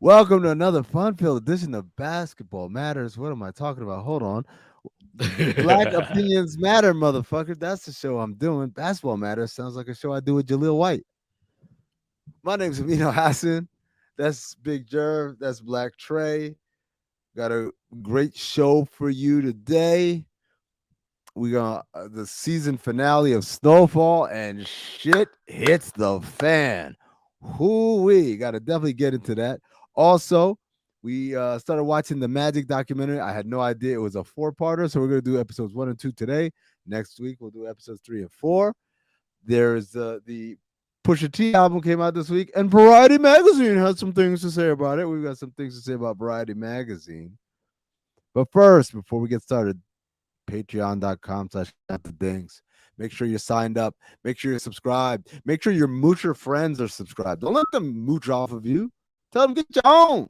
Welcome to another fun-filled edition of Basketball Matters. What am I talking about? Hold on. Black Opinions Matter, motherfucker. That's the show I'm doing. Basketball Matters sounds like a show I do with Jaleel White. My name's Amin Hassan. That's Big Jerv. That's Black Trey. Got a great show for you today. We got the season finale of Snowfall, and shit hits the fan. Whoo-wee. Got to definitely get into that. Also, we started watching the Magic documentary. I had no idea it was a four-parter, so we're going to do episodes 1 and 2 today. Next week, we'll do episodes 3 and 4. There's the Pusha T album came out this week, and Variety Magazine has some things to say about it. We've got some things to say about Variety Magazine. But first, before we get started, patreon.com/things. Make sure you're signed up. Make sure you're subscribed. Make sure your moocher friends are subscribed. Don't let them mooch off of you. Tell them get your own.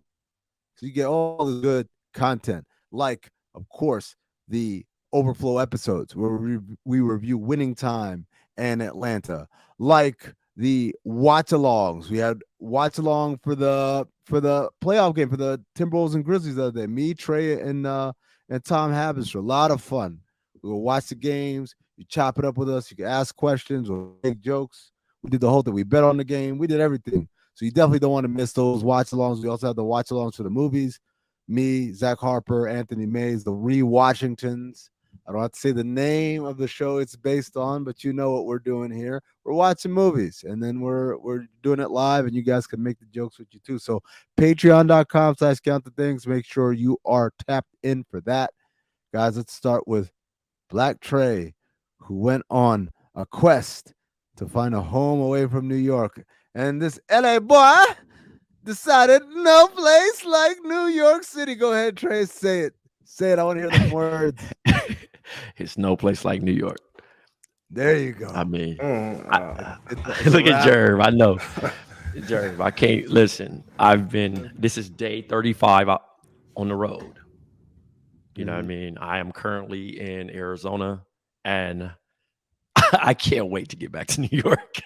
So you get all the good content. Like, of course, the overflow episodes where we review Winning Time and Atlanta. Like the watch alongs. We had watch along for the playoff game for the Timberwolves and Grizzlies the other day. Me, Trey, and Tom Haberstra. A lot of fun. We will watch the games. You chop it up with us. You can ask questions or make jokes. We did the whole thing. We bet on the game. We did everything. So you definitely don't want to miss those watch-alongs. We also have the watch-alongs for the movies. Me, Zach Harper, Anthony Mays, the Re-Washingtons. I don't have to say the name of the show it's based on, but you know what we're doing here. We're watching movies, and then we're doing it live, and you guys can make the jokes with you too. So patreon.com/countthethings. Make sure you are tapped in for that. Guys, let's start with Black Trey, who went on a quest to find a home away from New York. And this LA boy decided no place like New York City. Go ahead, Trey. Say it. Say it. I want to hear the words. It's no place like New York. There you go. I mean, it's look at Jerv. I know. Jerv, I can't listen. This is day 35 on the road. You know what I mean? I am currently in Arizona, and I can't wait to get back to New York.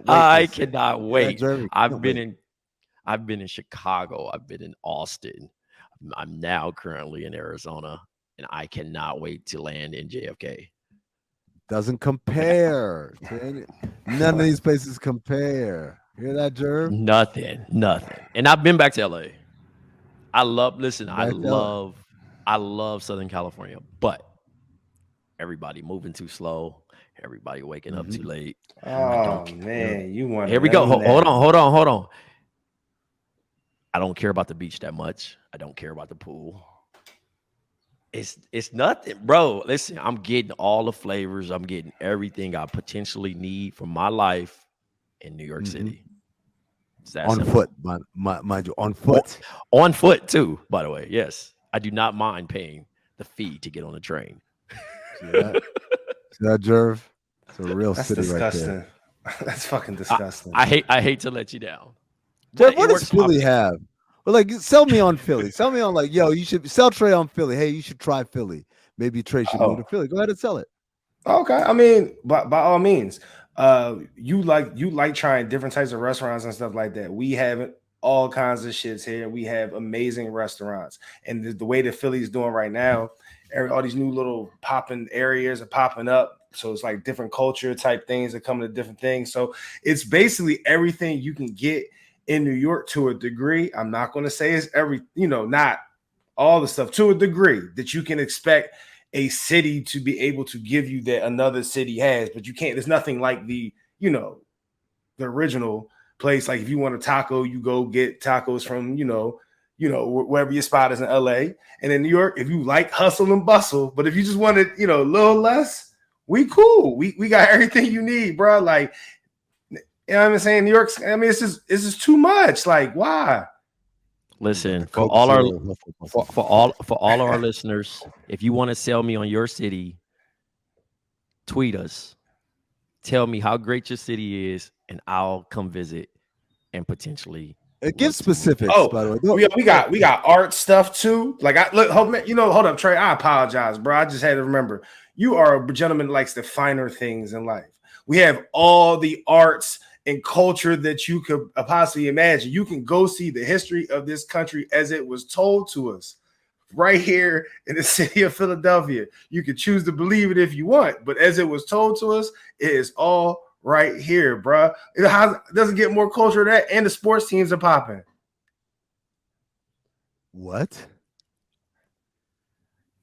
I cannot wait. I've been in Chicago. I've been in Austin. I'm now currently in Arizona, and I cannot wait to land in JFK. Doesn't compare. None of these places compare. Hear that, Jerv? Nothing. And I've been back to LA. I love Southern California, but everybody moving too slow. Everybody waking up too late. Oh man, you want? Here we go. Hold on. I don't care about the beach that much. I don't care about the pool. It's nothing, bro. Listen, I'm getting all the flavors. I'm getting everything I potentially need for my life in New York City. On foot, mind you, on foot. On foot too, by the way. Yes, I do not mind paying the fee to get on the train. See that, Jerv? It's a real city disgusting. Right there. That's fucking disgusting. I hate to let you down. Jerv, what does Philly have? Well, like, sell me on Philly. Sell me on, like, yo, you should sell Trey on Philly. Hey, you should try Philly. Maybe Trey should move to Philly. Go ahead and sell it. Okay, I mean, by all means, you like trying different types of restaurants and stuff like that. We have all kinds of shits here. We have amazing restaurants, and the way that Philly's doing right now, all these new little popping areas are popping up. So it's like different culture type things are coming to different things. So it's basically everything you can get in New York to a degree. I'm not going to say it's not all the stuff, to a degree that you can expect a city to be able to give you that another city has, but you can't. There's nothing like the original place. Like if you want a taco, you go get tacos from wherever your spot is in LA. And in New York, if you like hustle and bustle, but if you just wanted a little less, we cool. We got everything you need, bro. Like, you know what I'm saying? New York's, I mean, it's just too much. Like, why? Listen, for all of our listeners, if you want to sell me on your city, tweet us. Tell me how great your city is, and I'll come visit and potentially. Give specifics. By the way, we got art stuff too. Like, hold up, Trey. I apologize, bro. I just had to remember you are a gentleman that likes the finer things in life. We have all the arts and culture that you could possibly imagine. You can go see the history of this country as it was told to us right here in the city of Philadelphia. You can choose to believe it if you want, but as it was told to us, it is all right here, bro. It doesn't get more culture than that, and the sports teams are popping. What?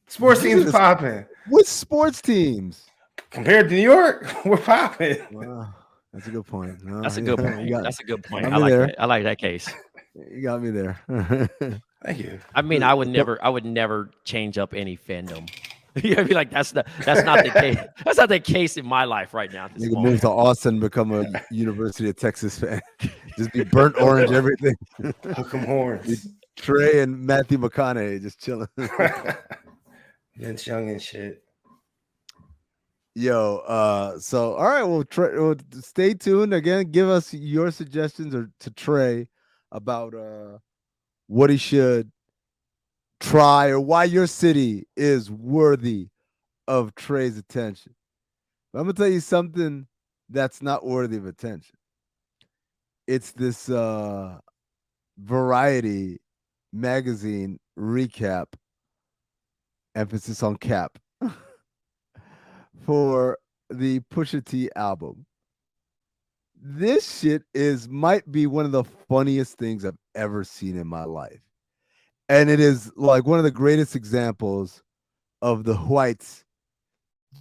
Sports teams are popping. What sports teams? Compared to New York, we're popping. Wow, that's a good point. No, That's a good point. That's a good point. I like that. I like that case. You got me there. Thank you. I mean, I would never change up any fandom. You'd be like, that's not the case. That's not the case in my life right now. You can move to Austin, become a University of Texas fan. Just be burnt orange everything. Hook 'em horns. Trey and Matthew McConaughey just chilling. Vince Young and shit. Yo, so all right, well, stay tuned again. Give us your suggestions to Trey about what he should try or why your city is worthy of Trey's attention. But I'm gonna tell you something that's not worthy of attention. It's this Variety magazine recap, emphasis on cap, for the Pusha T album. This shit might be one of the funniest things I've ever seen in my life. And it is like one of the greatest examples of the whites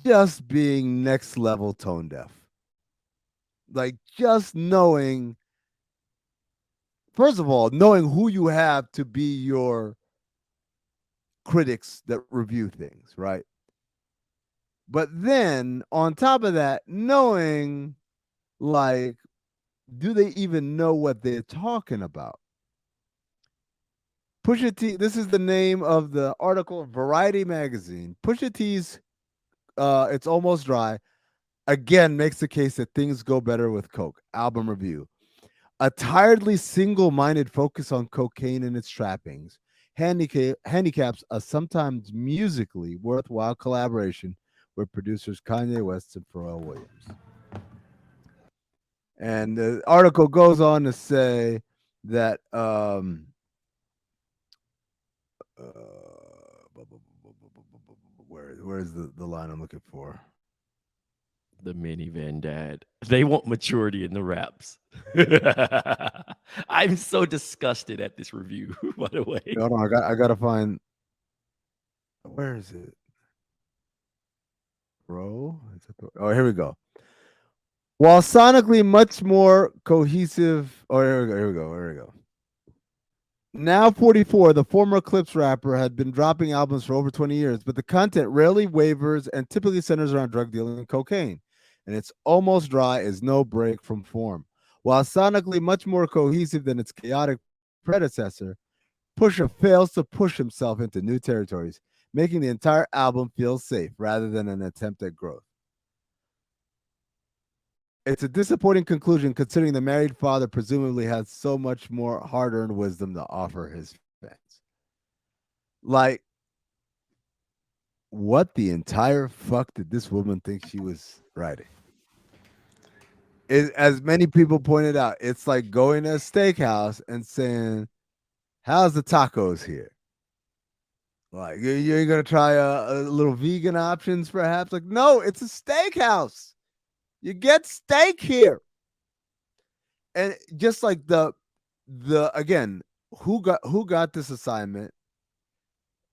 just being next level tone deaf. Like just knowing, first of all, knowing who you have to be your critics that review things, right? But then on top of that, knowing like, do they even know what they're talking about? Pusha T, this is the name of the article, Variety magazine. Pusha T's It's Almost Dry, again, makes the case that things go better with coke. Album review. A tiredly single-minded focus on cocaine and its trappings handicaps a sometimes musically worthwhile collaboration with producers Kanye West and Pharrell Williams. And the article goes on to say that where's the line I'm looking for? The minivan dad. They want maturity in the raps. I'm so disgusted at this review, by the way. Hold on, I gotta find. Where is it? Bro. Oh, here we go. While sonically much more cohesive. Oh, here we go. Now 44, the former Clips rapper had been dropping albums for over 20 years, but the content rarely wavers and typically centers around drug dealing and cocaine. And It's Almost Dry is no break from form. While sonically much more cohesive than its chaotic predecessor, Pusha fails to push himself into new territories, making the entire album feel safe rather than an attempt at growth. It's a disappointing conclusion considering the married father presumably has so much more hard-earned wisdom to offer his fans. Like, what the entire fuck did this woman think she was writing? As many people pointed out, it's like going to a steakhouse and saying, how's the tacos here? Like, you're going to try a little vegan options perhaps? Like, no, it's a steakhouse. You get steak here. And just like the again, who got this assignment?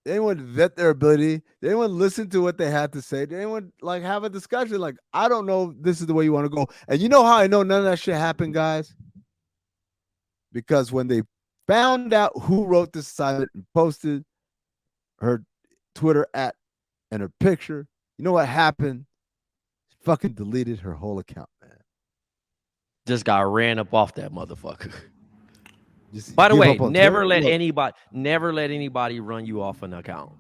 Did anyone vet their ability? Did anyone listen to what they had to say? Did anyone like have a discussion? Like, I don't know if this is the way you want to go. And you know how I know none of that shit happened, guys? Because when they found out who wrote this assignment and posted her Twitter @ and her picture, you know what happened? Fucking deleted her whole account, man. Just got ran up off that motherfucker. By the way, never let anybody run you off an account.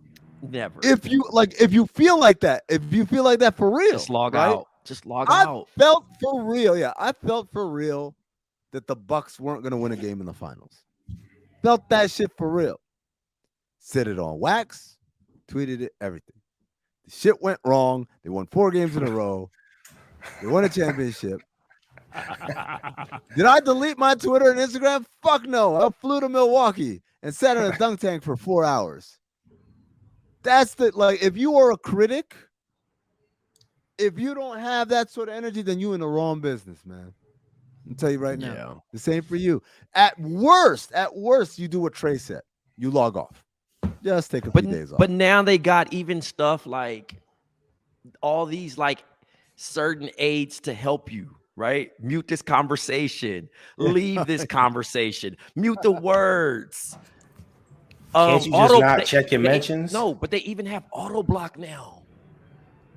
Never. If you feel like that for real, just log out. Just log out. I felt for real. Yeah, I felt for real that the Bucks weren't gonna win a game in the finals. Felt that shit for real. Said it on wax, tweeted it, everything. The shit went wrong. They won 4 games in a row. They won a championship. Did I delete my Twitter and Instagram? Fuck no. I flew to Milwaukee and sat in a dunk tank for 4 hours. That's the, like, if you are a critic, if you don't have that sort of energy, then you in the wrong business, man. I'll tell you right now. Yeah. The same for you. At worst, you do what Trey said. You log off. Just take a few days off. But now they got even stuff like all these like certain aids to help you, right? Mute this conversation, leave this conversation, mute the words. Can't you just not check your mentions? No, but they even have auto block now.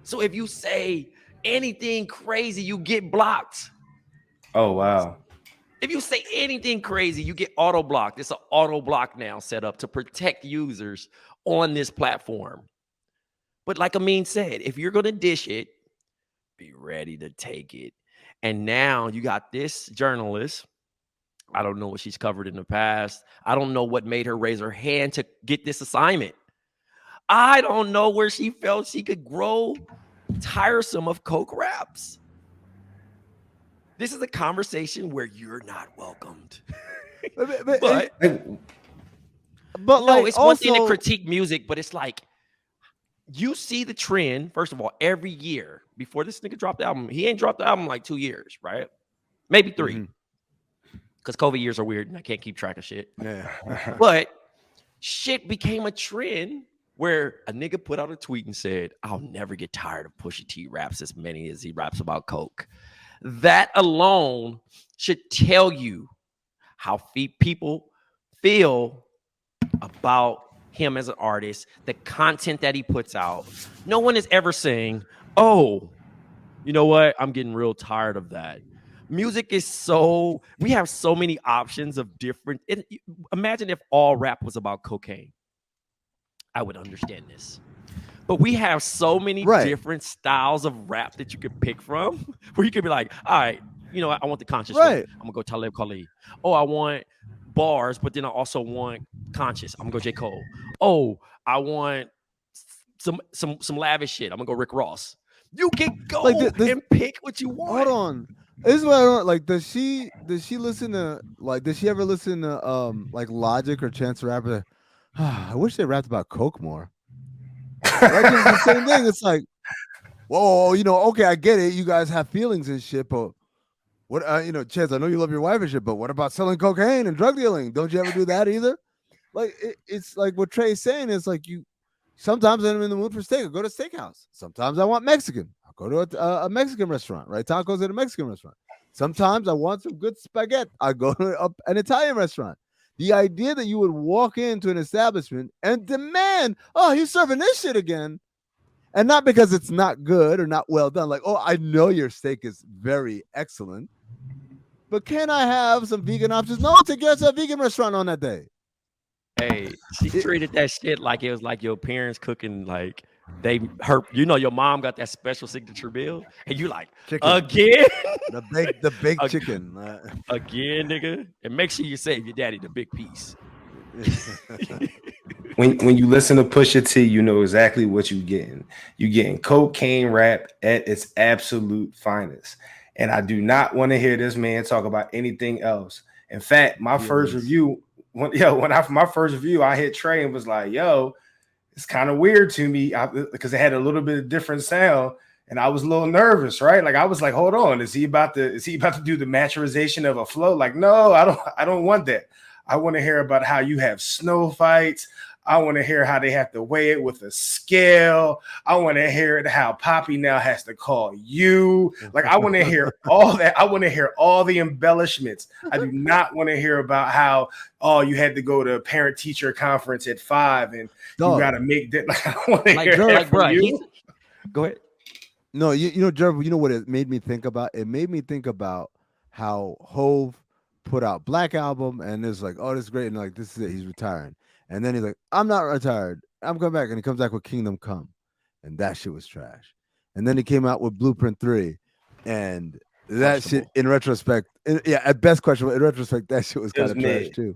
So if you say anything crazy, you get blocked. Oh, wow. If you say anything crazy, you get auto blocked. It's an auto block now set up to protect users on this platform. But like Amin said, if you're going to dish it, be ready to take it. And now you got this journalist. I don't know what she's covered in the past. I don't know what made her raise her hand to get this assignment. I don't know where she felt she could grow tiresome of Coke raps. This is a conversation where you're not welcomed. but like, it's also, one thing to critique music, but it's like you see the trend. First of all, every year before this nigga dropped the album, he ain't dropped the album like 2 years, right? Maybe 3. Because COVID years are weird and I can't keep track of shit. Yeah. But shit became a trend where a nigga put out a tweet and said, I'll never get tired of Pusha T raps as many as he raps about Coke. That alone should tell you how people feel about him as an artist, the content that he puts out. No one is ever saying, oh, you know what? I'm getting real tired of that. Music is we have so many options of different. Imagine if all rap was about cocaine. I would understand this. But we have so many different styles of rap that you could pick from, where you could be like, all right, you know, I want the conscious one. I'm gonna go Talib Kweli. Oh, I want bars, but then I also want conscious. I'm gonna go J. Cole. Oh, I want some lavish shit. I'm gonna go Rick Ross. You can go and pick what you want. Hold on. This is what I don't like. Does she listen to, like, does she ever listen to like Logic or Chance the Rapper? I wish they rapped about Coke more. Like, it's the same thing. It's like, whoa, you know, okay, I get it. You guys have feelings and shit, but what, you know, Chance, I know you love your wife and shit, but what about selling cocaine and drug dealing? Don't you ever do that either? Like, it's like what Trey's saying is like, sometimes I'm in the mood for steak. I go to steakhouse. Sometimes I want Mexican. I'll go to a Mexican restaurant, right? Tacos at a Mexican restaurant. Sometimes I want some good spaghetti. I go to an Italian restaurant. The idea that you would walk into an establishment and demand, oh, he's serving this shit again. And not because it's not good or not well done. Like, oh, I know your steak is very excellent, but can I have some vegan options? No, take us to a vegan restaurant on that day. Hey, she treated that shit like it was like your parents cooking, like you know, your mom got that special signature meal, and you like, chicken. Again? the baked chicken. Again, nigga. And make sure you save your daddy the big piece. When you listen to Pusha T, you know exactly what you're getting. You're getting cocaine rap at its absolute finest. And I do not want to hear this man talk about anything else. In fact, my first review, my first review, I hit Trey and was like, yo, it's kind of weird to me because it had a little bit of different sound. And I was a little nervous, right? Like I was like, hold on, is he about to do the maturization of a flow? Like, no, I don't want that. I want to hear about how you have snow fights. I want to hear how they have to weigh it with a scale. I want to hear how Poppy now has to call you. Like, I want to hear all that. I want to hear all the embellishments. I do not want to hear about how, oh, you had to go to a parent-teacher conference at 5 and you got to make that. Like, I want to hear that from you. Go ahead. No, you know, Jerv, you know what it made me think about? It made me think about how Hove put out Black Album and it's like, oh, this is great. And like, this is it. He's retiring. And then he's like, I'm not retired. I'm coming back. And he comes back with Kingdom Come. And that shit was trash. And then he came out with Blueprint 3. And that shit, in retrospect, at best questionable. In retrospect, that shit was kind of trash too.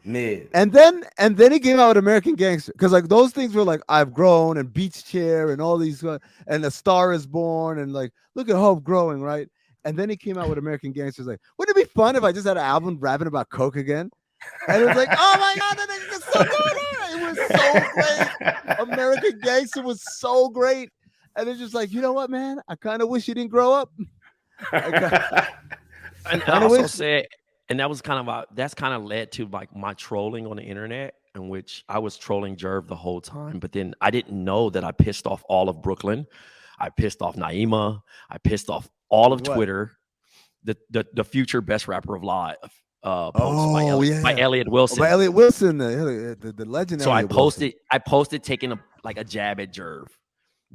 Mid. And then he came out with American Gangster. Because like those things were like, I've grown and Beach Chair and all these, and A Star Is Born. And like, look at Hope growing, right? And then he came out with American Gangster. Like, wouldn't it be fun if I just had an album rapping about coke again? And it was like, oh my god, that nigga is so good. It was so great. American Gangster was so great. And it's just like, you know what, man? I kind of wish you didn't grow up. And I also said, and that was kind of that's kind of led to like my trolling on the internet, in which I was trolling Jerv the whole time, but then I didn't know that I pissed off all of Brooklyn. I pissed off Naima. I pissed off all of Twitter. The future best rapper of live post by Elliot Wilson. By Elliot Wilson, the legend. So I posted taking a jab at Jerv.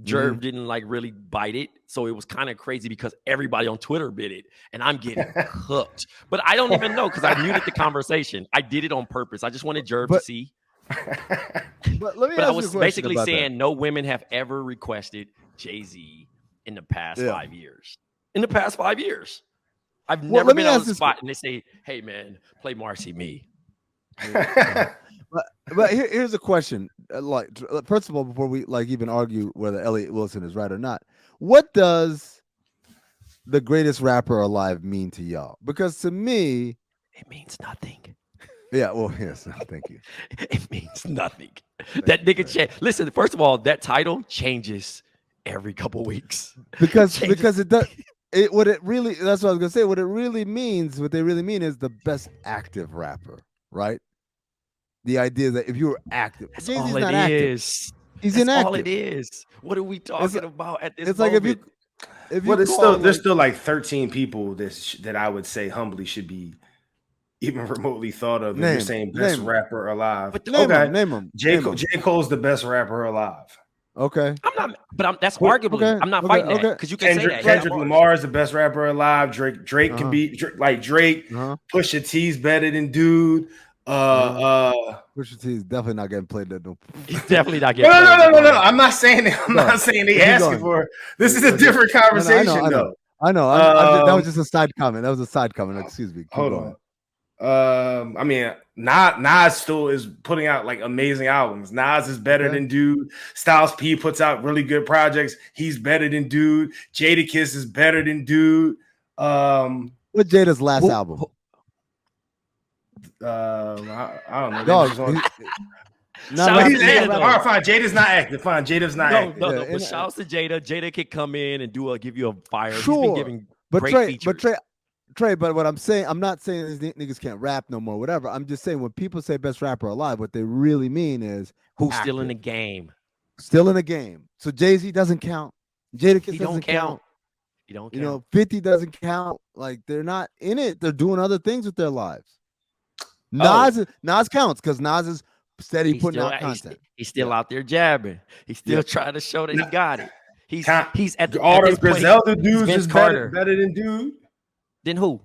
Jerv didn't like really bite it, so it was kind of crazy because everybody on Twitter bit it, and I'm getting cooked. But I don't even know because I muted the conversation. I did it on purpose. I just wanted Jerv to see. But let me. I was basically saying no women have ever requested Jay-Z in the past 5 years. In the past 5 years, I've never been on the spot and they say, "Hey man, play Marcy Me." But here's a question. Like, first of all, before we like even argue whether Elliot Wilson is right or not, what does the greatest rapper alive mean to y'all? Because to me, it means nothing. Yeah, well, yes, thank you. It means nothing. That nigga change. Listen, first of all, that title changes every couple weeks because it does. That's what I was gonna say. What they really mean is the best active rapper, right? The idea that if you were active, that's all it is. He's inactive. All it is. What are we talking about at this? It's moment? like if you. Well, there's still like 13 people that I would say humbly should be even remotely thought of. If you're saying best rapper alive, but name him. J. Cole's the best rapper alive. Okay, that's arguably. Okay. I'm not fighting that because you can say that. Kendrick Lamar is the best rapper alive. Drake can be like Drake. Pusha T's better than Dude. Pusha T is definitely not getting played. He's definitely not getting. No. I'm not saying it. I'm not saying they asking for it. This is a different conversation, though. I know. That was just a side comment. That was a side comment. Excuse me. Hold on. I mean, Nas still is putting out like amazing albums. Nas is better than Dude. Styles P puts out really good projects. He's better than Dude. Jadakiss is better than Dude. What Jada's last album? I don't know. Dog, all right, fine. Jada's not active. Fine, Jada's not active. No. But shouts to Jada. Jada could come in and give you a fire. Sure. He's been giving great features. Trey, but what I'm saying, I'm not saying these niggas can't rap no more, whatever. I'm just saying when people say best rapper alive, what they really mean is who's active. Still in the game. Still in the game. So Jay-Z doesn't count. Jadakiss doesn't count. He don't count. You know, 50 doesn't count. Like they're not in it. They're doing other things with their lives. Nas counts because Nas is steady putting out content. He's still out there jabbing. He's still trying to show that he got it. He's at the all those Griselda dudes is better than Dude. Then who?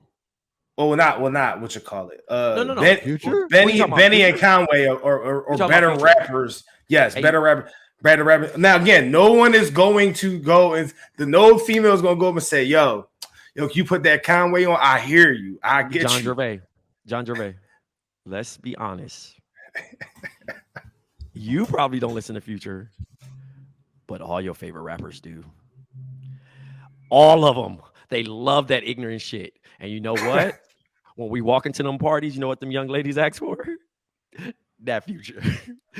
Oh, not what you call it. No. Future? Benny and Conway or better rappers. Yes, better rapper. Now again, no one is going to go and no female is going to go up and say, yo, you put that Conway on. I hear you. I get John Gervais. Let's be honest. You probably don't listen to Future, but all your favorite rappers do. All of them. They love that ignorant shit. And you know what? When we walk into them parties, you know what them young ladies ask for? That Future.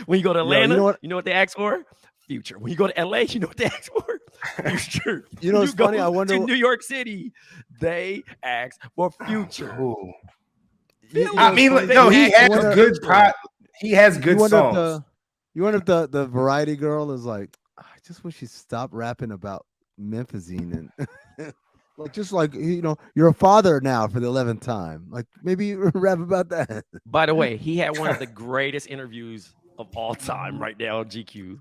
When you go to Atlanta, you know what they ask for? Future. When you go to LA, you know what they ask for? Future. You know what's funny? I wonder to New York City, they ask for Future. I mean, he has good he has good songs. You wonder if the variety girl is like, I just wish she'd stop rapping about Memphazine and like just like you're a father now for the 11th time. Like maybe rap about that. By the way, he had one of the greatest interviews of all time right now on GQ.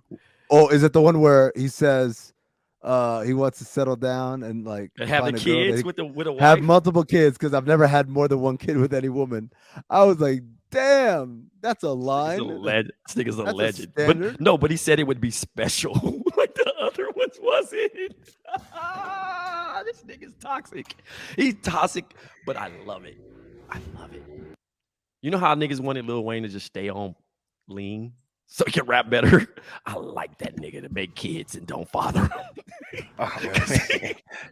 Oh, is it the one where he says he wants to settle down and like have the kids with a wife? Have multiple kids because I've never had more than one kid with any woman. I was like, damn, that's a line. This nigga's a legend. But he said it would be special like the other ones wasn't. This nigga's toxic. He's toxic, but I love it. I love it. You know how niggas wanted Lil Wayne to just stay on lean so he can rap better. I like that nigga to make kids and don't father them. Oh,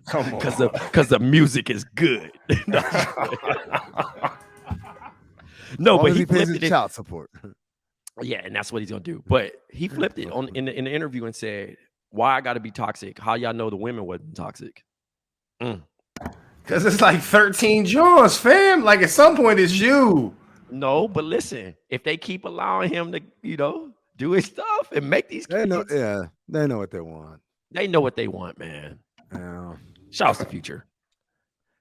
come on. Because the music is good. No, but he pays flipped his it. Child support. Yeah, and that's what he's gonna do. But he flipped it in the interview and said, "Why I got to be toxic? How y'all know the women wasn't toxic?" Because it's like 13 Johns, fam. Like at some point, it's you. No, but listen, if they keep allowing him to, do his stuff and make these kids, they know what they want. They know what they want, man. Yeah. Shout out to Future.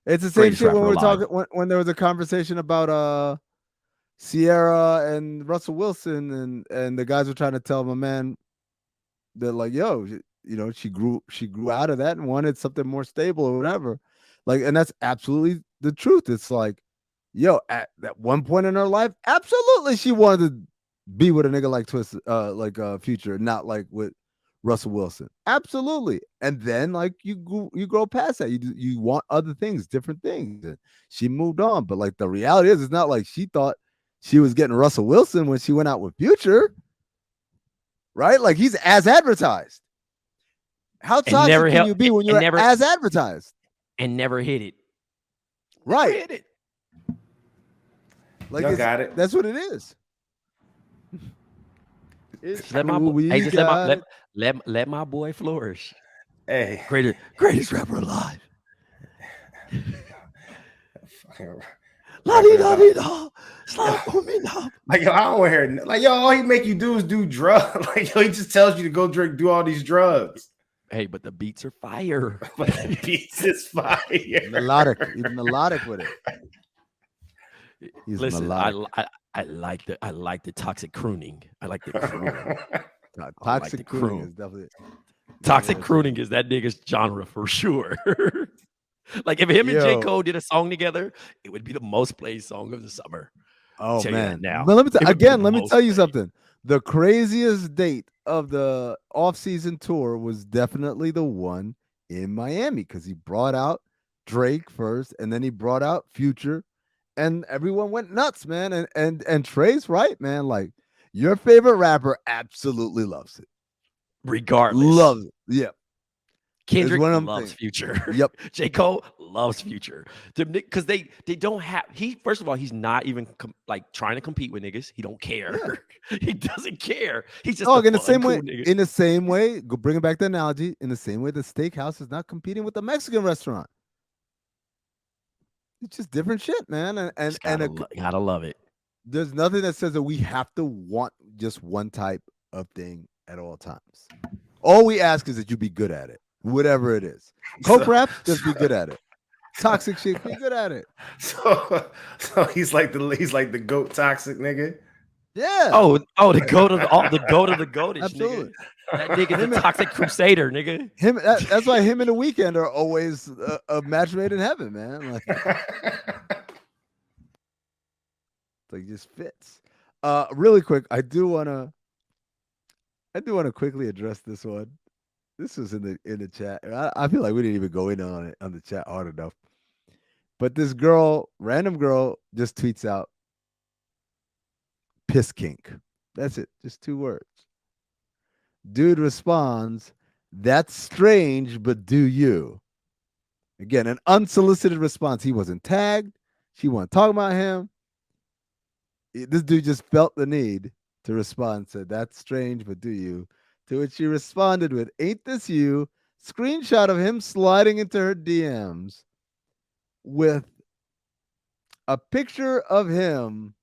It's the same shit when we were talking when there was a conversation about Sierra and Russell Wilson and the guys were trying to tell my man that like, yo, she grew out of that and wanted something more stable or whatever. Like, and that's absolutely the truth. It's like, yo, at that one point in her life, absolutely she wanted to be with a nigga like Future, not like with Russell Wilson. Absolutely. And then like you grow past that. You want other things, different things. And she moved on. But like the reality is, it's not like she thought she was getting Russell Wilson when she went out with Future. Right? Like he's as advertised. How toxic can you be when you're as advertised? And never hit it. Right. Never hit it. Like y'all got it. That's what it is. Let my boy flourish. Hey, greatest rapper alive. La di da di da. Like yo, I don't want to hear like yo. All he make you do is do drugs. Like yo, he just tells you to go do all these drugs. Hey, but the beats are fire. But the beats is fire. Melodic, even melodic with it. Listen, I like the toxic crooning. I like the crooning. Toxic crooning is definitely toxic crooning is that nigga's genre for sure. Like if him and J. Cole did a song together, it would be the most played song of the summer. Oh man! Now, but let me tell you something. The craziest date of the off-season tour was definitely the one in Miami because he brought out Drake first, and then he brought out Future, and everyone went nuts, man. And Trey's right, man. Like your favorite rapper absolutely loves it, regardless. Loves it. Yeah. Kendrick loves Future. Yep. J. Cole loves Future. Because they don't have first of all, he's not even trying to compete with niggas. He don't care. Yeah. He doesn't care. He's just in the same way, go bring it back the analogy. In the same way, the steakhouse is not competing with the Mexican restaurant. It's just different shit, man. And gotta love it. There's nothing that says that we have to want just one type of thing at all times. All we ask is that you be good at it. Whatever it is. Coke rap, just be good at it. Toxic shit, be good at it. So he's like the GOAT toxic nigga. Yeah. Oh, the goat of the goatish. Absolutely. Nigga. That nigga's a toxic crusader, nigga. That's why him and The Weeknd are always a match made in heaven, man. Like just fits. Really quick, I do wanna quickly address this one. This was in the chat. I feel like we didn't even go in on it on the chat hard enough. But this random girl, just tweets out, "Piss kink." That's it. Just 2 words. Dude responds, "That's strange, but do you?" Again, an unsolicited response. He wasn't tagged. She wasn't talking about him. This dude just felt the need to respond and said, "That's strange, but do you?" To which she responded with, "Ain't this you?" Screenshot of him sliding into her DMs with a picture of him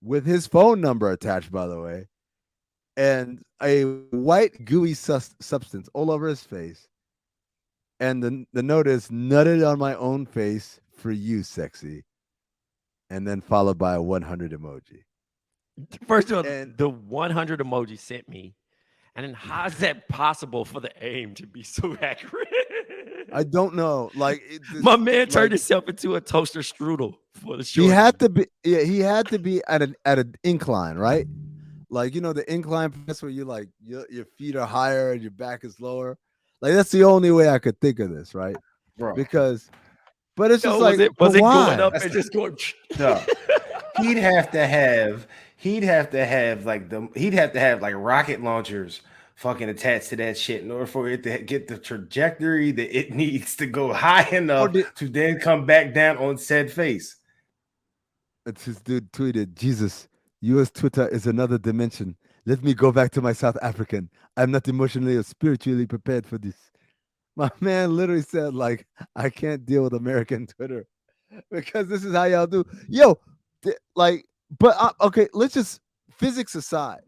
with his phone number attached, by the way, and a white gooey substance all over his face. And the note is, "Nutted on my own face for you, sexy." And then followed by a 100 emoji. First of all, the 100 emoji sent me. And then how is that possible for the aim to be so accurate? I don't know. Like my man turned himself into a toaster strudel for the show. He had to be at an incline, right? Like the incline press where your feet are higher and your back is lower. Like that's the only way I could think of this, right? Bro. But it's just was it why? going up and just going? No. He'd have to have he'd have to have like rocket launchers fucking attached to that shit in order for it to get the trajectory that it needs to go high enough to then come back down on said face. It's this dude tweeted, Jesus, US Twitter is another dimension. Let me go back to my South African. I'm not emotionally or spiritually prepared for this. My man literally said, like, I can't deal with American Twitter because this is how y'all do. Yo, okay, let's just, physics aside,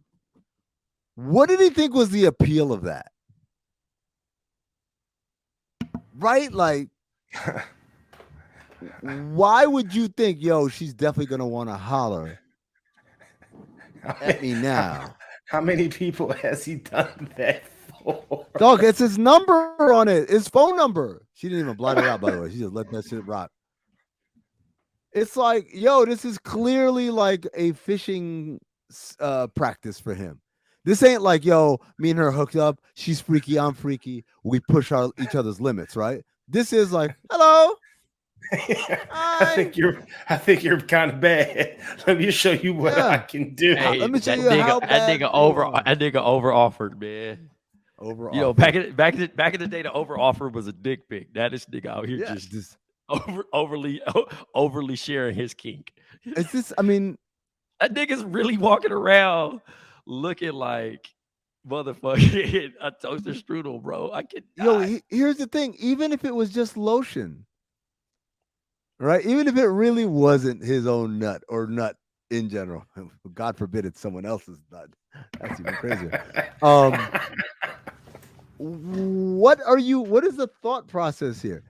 what did he think was the appeal of that? Right? Like, why would you think, yo, she's definitely going to want to holler at me now? How many people has he done that for? Dog, it's his number on it. His phone number. She didn't even blot it out, by the way. She just let that shit rock. It's like, yo, this is clearly like a fishing practice for him. This ain't like, yo, me and her hooked up. She's freaky, I'm freaky. We push each other's limits, right? This is like, hello. I think you're kind of bad. Let me show you what I can do. Hey, let me show you how bad that nigga over offered, man. You know, back in the day, the over offer was a dick pic. Now this nigga out here just overly sharing his kink. Is this? I mean, that nigga's really walking around looking like motherfucking a toaster strudel, bro. I can. Yo, here's the thing. Even if it was just lotion. Right? Even if it really wasn't his own nut or nut in general, God forbid it's someone else's nut. That's even crazier. What is the thought process here?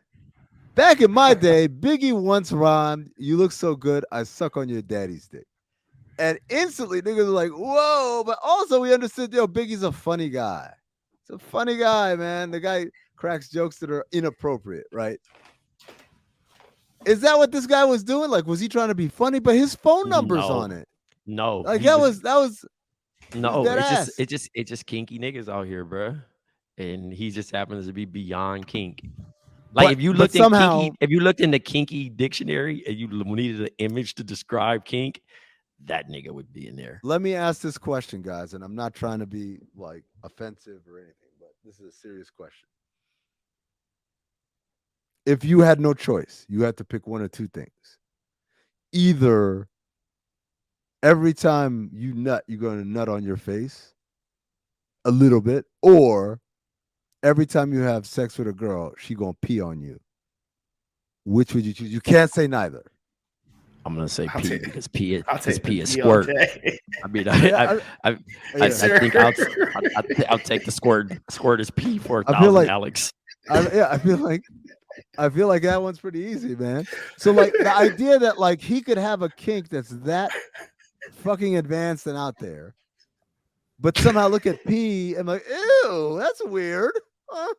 Back in my day, Biggie once rhymed, "You look so good, I suck on your daddy's dick." And instantly niggas were like, whoa, but also we understood, yo, Biggie's a funny guy. It's a funny guy, man. The guy cracks jokes that are inappropriate, right? Is that what this guy was doing? Like, was he trying to be funny? But his phone number's on it. No, like that was no. It's just kinky niggas out here, bro. And he just happens to be beyond kink. Like if you looked in the kinky dictionary and you needed an image to describe kink, that nigga would be in there. Let me ask this question, guys, and I'm not trying to be like offensive or anything, but this is a serious question. If you had no choice, you had to pick one or two things. Either every time you nut, you're going to nut on your face a little bit, or every time you have sex with a girl, she going to pee on you. Which would you choose? You can't say neither. I'm gonna say pee because pee is squirt. I mean, I think I'll take the squirt. Squirt is pee for 1,000, Alex. I feel like that one's pretty easy, man. So like the idea that like he could have a kink that's that fucking advanced and out there, but somehow look at pee and like, ew, that's weird. Huh?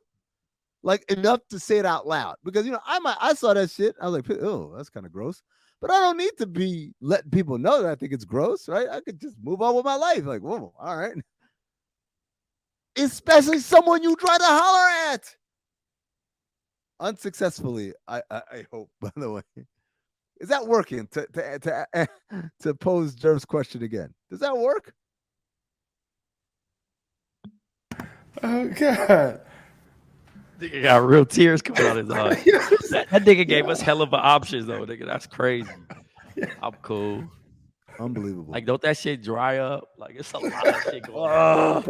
Like enough to say it out loud because you know I saw that shit. I was like, oh, that's kind of gross. But I don't need to be letting people know that I think it's gross, right? I could just move on with my life. Like, whoa, all right. Especially someone you try to holler at. Unsuccessfully, I hope, by the way. Is that working to pose Jerv's question again? Does that work? Oh, God. Nigga got real tears coming out of his eyes. that nigga gave us hell of an options, though, nigga. That's crazy. I'm cool. Unbelievable. Like, don't that shit dry up? Like, it's a lot of shit going on.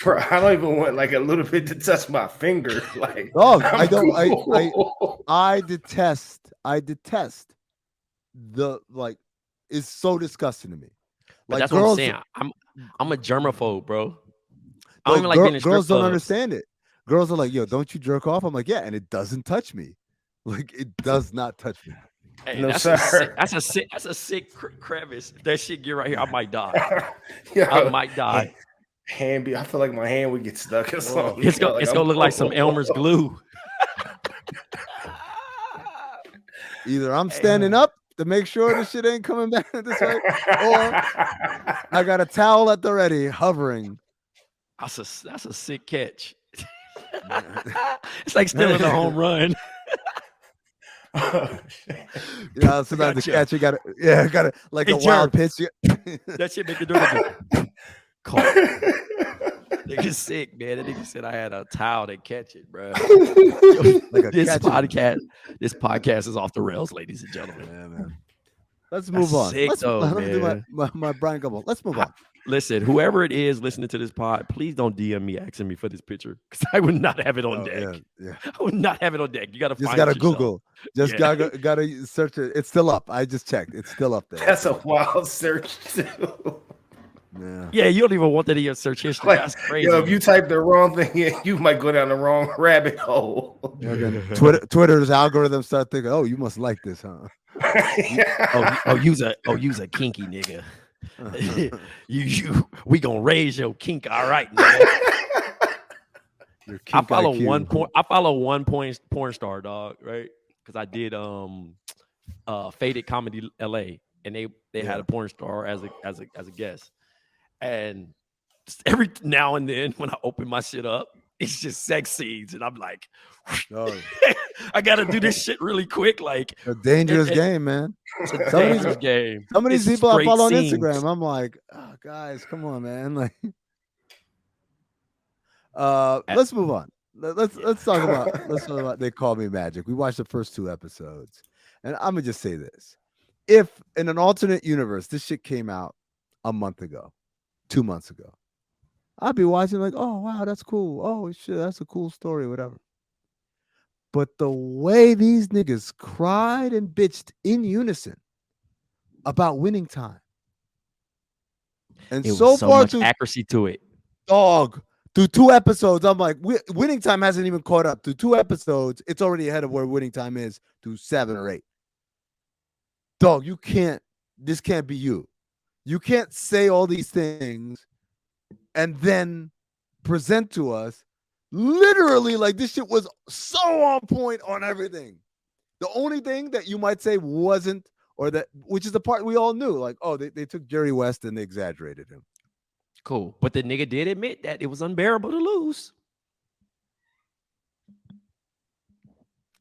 Bro, I don't even want like a little bit to touch my finger. Like, dog, I don't. Cool. I detest the like. It's so disgusting to me. Like, that's girls, what I'm saying. I'm a germaphobe, bro. I don't even like being in girls don't understand it. Girls are like, yo, don't you jerk off? I'm like, yeah, and it doesn't touch me. Like, it does not touch me. Hey, no, that's a sick crevice. That shit get right here. I might die. I might die. I feel like my hand would get stuck or something. It's gonna look like some Elmer's glue. Either I'm standing up to make sure this shit ain't coming back this way, or I got a towel at the ready, hovering. That's a sick catch. It's like stealing a home run. You know, sometimes the catcher got to like Hey, a wild Jerv. pitch. That shit make the door call. Nigga sick, man. That nigga said I had a towel to catch it, bro. Like a this catcher. podcast is off the rails, ladies and gentlemen. Yeah, man. Let's move on. Sick, Let me do man. my Brian Gumble. Let's move on. Listen, whoever it is listening to this pod, please don't DM me asking me for this picture because I would not have it on deck. Yeah. I would not have it on deck. You got to Just find gotta it yourself. Google. Just gotta search it. It's still up. I just checked. It's still up there. That's a wild search too. Yeah, you don't even want that in your search history. That's crazy. Yo, if you type the wrong thing in, you might go down the wrong rabbit hole. Twitter's algorithm start thinking, "Oh, you must like this, huh?" use a kinky nigga. We gonna raise your kink, all right, nigga. I follow one porn star, dog, right? Because I did Faded Comedy LA, and they had a porn star as a guest. And every now and then when I open my shit up, it's just sex scenes, and I'm like, I gotta do this shit really quick. Like a dangerous game, man. It's a dangerous game. Some of these people I follow on scenes. Instagram, I'm like, oh, guys, come on, man. Like, let's move on. Let's talk about They Call Me Magic. We watched the first 2 episodes, and I'm gonna just say this: if in an alternate universe this shit came out a month ago, 2 months ago, I'd be watching like, oh wow, that's cool. Oh shit, that's a cool story, whatever. But the way these niggas cried and bitched in unison about Winning Time, and it so was far much accuracy to it, dog. Through 2 episodes, I'm like, Winning Time hasn't even caught up. Through 2 episodes, it's already ahead of where Winning Time is through 7 or 8. Dog, this can't be you. You can't say all these things and then present to us literally like this shit was so on point on everything. The only thing that you might say wasn't, or that, which is the part we all knew, like, oh, they took Jerry West and they exaggerated him. Cool. But the nigga did admit that it was unbearable to lose.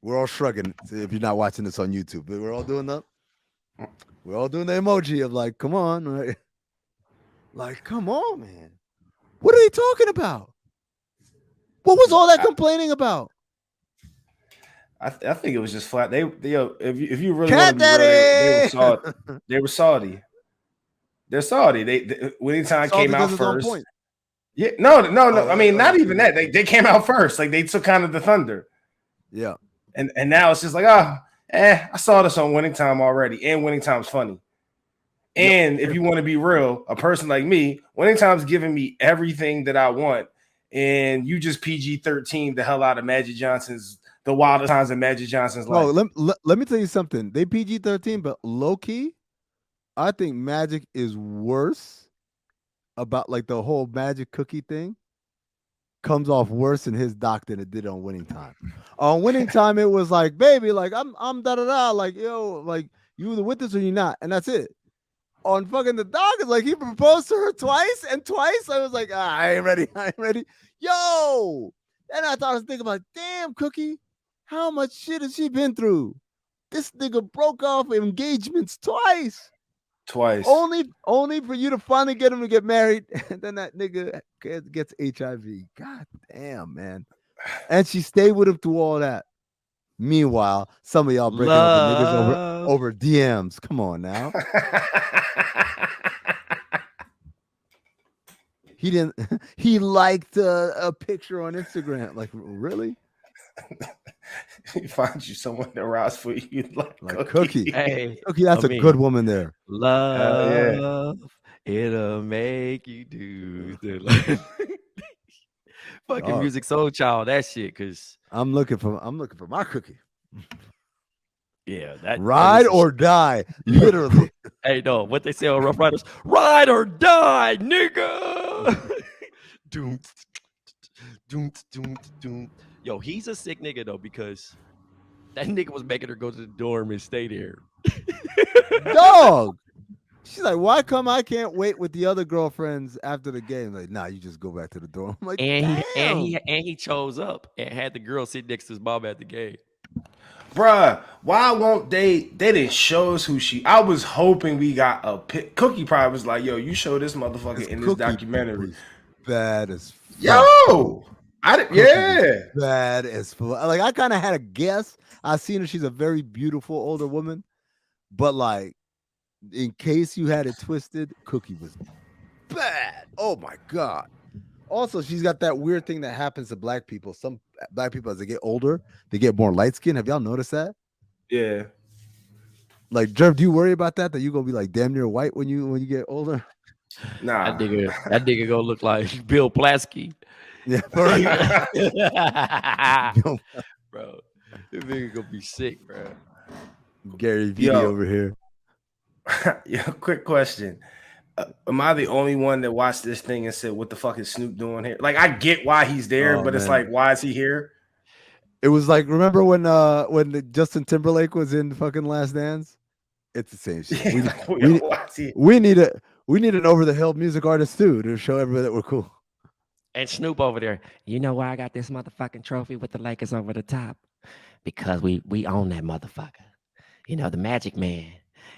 We're all shrugging if you're not watching this on YouTube, but we're all doing that. We're all doing the emoji of like, come on, right? Like, come on, man. What are they talking about? What was all that complaining about? I think it was just flat. If you really Cat want to be real, Daddy! they were Saudi. They're Saudi. They Winning Time came out first. Yeah, no. I mean, not even that. They came out first. Like they took kind of the thunder. Yeah. And now it's just like, I saw this on Winning Time already, and Winning Time's funny. And if you want to be real, a person like me, Winning Time's giving me everything that I want, and you just PG-13 the hell out of the wildest times of Magic Johnson's life. Oh, let me tell you something. They PG-13, but low key, I think Magic is worse about like the whole Magic cookie thing. Comes off worse in his doc than it did on Winning Time. On Winning Time, it was like, baby, like I'm da da da, like yo, like you either with this or you're not, and that's it. On fucking the doc, it's like he proposed to her twice, and twice I was like, I ain't ready. Yo, then I was thinking about, damn, Cookie, how much shit has she been through? This nigga broke off engagements twice. Only for you to finally get him to get married, and then that nigga gets HIV. God damn, man. And she stayed with him through all that. Meanwhile, some of y'all breaking up with niggas over DMs. Come on now. He liked a picture on Instagram. Like, really? He finds you someone that rides for you like Cookie. Hey, Cookie, that's a good woman there. Love, it'll make you do the fucking Music Soul Child, that shit. Cause I'm looking for my Cookie. Yeah, that ride or die, literally. Hey, no, what they say on Rough Riders: ride or die, nigga. Doom, doom, doom, doom. Yo, he's a sick nigga though, because that nigga was making her go to the dorm and stay there. Dog. She's like, why come I can't wait with the other girlfriends after the game? Like, nah, you just go back to the dorm. I'm like, and he chose up and had the girl sit next to his mom at the game. Bruh, why won't they didn't show us who she. I was hoping we got a Cookie probably was like, yo, you show this motherfucker in this documentary. Bad as fuck. Yo, yeah. Bad as fuck. Like I kind of had a guess. I seen her. She's a very beautiful older woman, but like, in case you had it twisted, Cookie was bad. Oh my god. Also, she's got that weird thing that happens to black people. Some black people, as they get older, they get more light skin. Have y'all noticed that? Yeah. Like, Jerv, do you worry about that? That you gonna be like damn near white when you get older? Nah. That nigga gonna look like Bill Plaskey. Yeah, bro. This nigga gonna be sick, bro. Gary Vee over here. Yeah, quick question. Am I the only one that watched this thing and said, what the fuck is Snoop doing here? Like, I get why he's there, but it's like, why is he here? It was like, remember when Justin Timberlake was in fucking Last Dance? It's the same shit. We need an over the hill music artist too to show everybody that we're cool. And Snoop over there. You know why I got this motherfucking trophy with the Lakers over the top? Because we own that motherfucker. You know, the Magic Man.